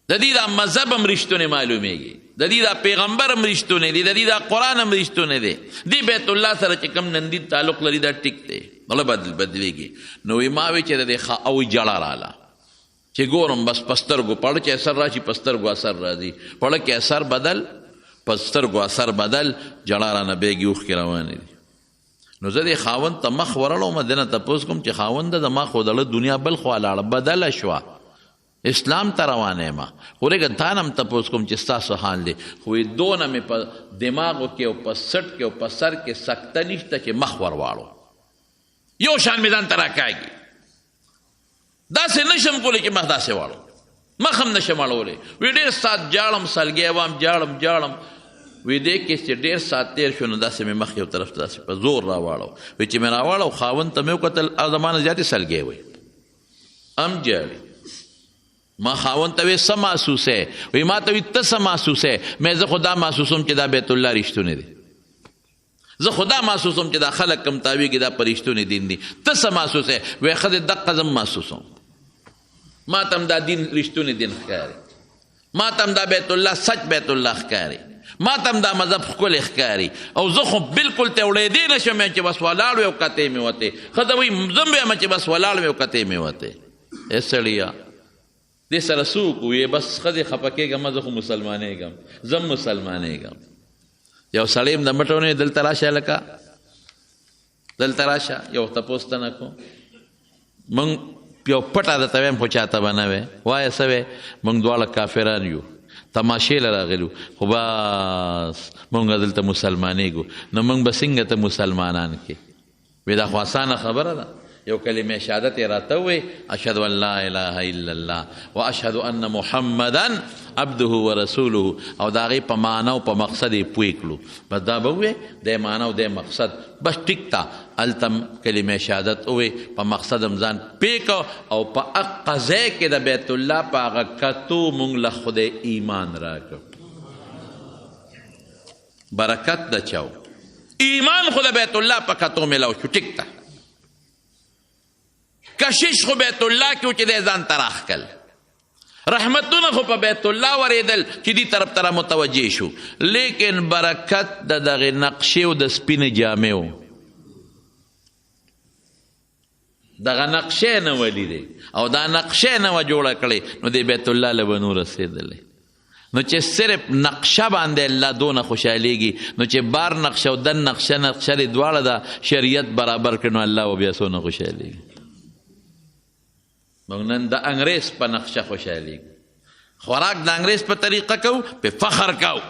د دې دا مذهب هم رښتونی معلومیږي، د دې دا پیغمبر هم رښتونی دی، د دې دا قرآن هم رښتونی دی، دې بیت الله سره چې کوم نن دین تعلق لري دا ټیک دی، مطلب بدلیږي. نو ما وی چې د او جړه رااله چې ګورم بس پسترګو پړ کې اثر راشي، پسترګو اثر راځي، پړ کې اثر بدل، پسترګو اثر بدل، جړه رانه بیګي اوښکې روانې دي. نو زه دې خاوند ته مخ ورړم، دنه تپوس کوم چې خاونده زما خو دله دنیا بل خوا لاړه بدله شوه، اسلام ته روانه یم، خو لږه تا نه هم تپوس کوم چې ستاسو حال دی، خو دونه مې په دماغو کې او په سټ کې او په سر کې سکته نشته چې مخ ور واړو، یو شان مې ځان ته راکاږي، داسې نشم کولی چې مخ داسې واړو، مخ هم نشم اړولی. وی ډېر ساعت جاړم، سلګی وام جاړم وی دې کې چې ډېر ساعت تیر شو نو داسې مې مخ یو طرف ته داسې په زور راواړو، وی چې مې راواړو خاوند ته مې وکتل او زما نه زیاتې سلګی وی ام جاړي، ما خاوند ته وی څه محسوسه، وی ما ته وی ته څه محسوسه، مې زه خو دا محسوسوم چې دا بیت الله رښتونی دی، زه خو دا محسوسوم چې دا خلک کم تاویږي دا په رښتونی دین دی، ته څه محسوسه، وی ښځې دقه زه محسوسوم، ما ته هم دا دین رښتونی دین ښکاري، ما ته هم دا بیت الله سچ بیت الله ښکاري، ما ته هم دا مذهب ښکلی ښکاري، او زه خو بلکل ته وړېدی نه شم چې بس ولاړ وی او کتې مې وتې، ښځه وایي زه هم یم چې بس ولاړ وی او کتې مې وتې. ای سړیه دې سره څوک وی بس ښځې خفه کېږم، زه خو مسلمانېږم، زه هم مسلمانېږم. یو سړی هم د مټونې دلته راشه، لکه دلته راشه یو تپوس ته نه کوم، موږ یو پټه درته ویم خو چاته به نه وی، وایه څه وی، موږ دواړه کافران یو، تماشې له راغلو، خو بس موږ دلته مسلمانېږو، نو موږ به څنګه ته مسلمانان کې؟ وی دا خو اسانه خبره ده، یو کلمه شهادت یې راته ووایي، اشهد ان لا اله الا الله و اشهد ان محمدا عبده و رسوله، او د هغې په معنا او په مقصد یې پوه کړو، بس دا به ووایې د معنا او د مقصد، بس ټیک ته هلته کلمه شهادت ووایي، په مقصد هم ځان پوه کو، او په هغه ځای کې د بیت الله په هغه کتو موږ له خدای ایمان راکړو، برکت د چاو ایمان خو د بیت الله په کتو میلاو شو، ټیک ته کشش خو بیت الله کې و چې دی ځان ته راښکل، رحمتونه خو په بیت الله ورېدل چې دې طرف ته را متوجه شو، لیکن برکت د دغې نقشې او د سپینې جامې و، دغه نقشې نه ولیدې او دا نقشې نه وه جوړه کړې، نو د بیت الله له به نو رسېدلی. نو چې صرف نقشه باندې الله دونه خوشحالیږي، نو چې بار نقشه او دن نقشه دې دواړه د شریعت برابر کړي، نو الله به بیا څونه خوشحالیږي. موږ نن د انګریز په نقشه خوشحالیږو، خوراک د انګریز په طریقه کوو، په فخر کوو،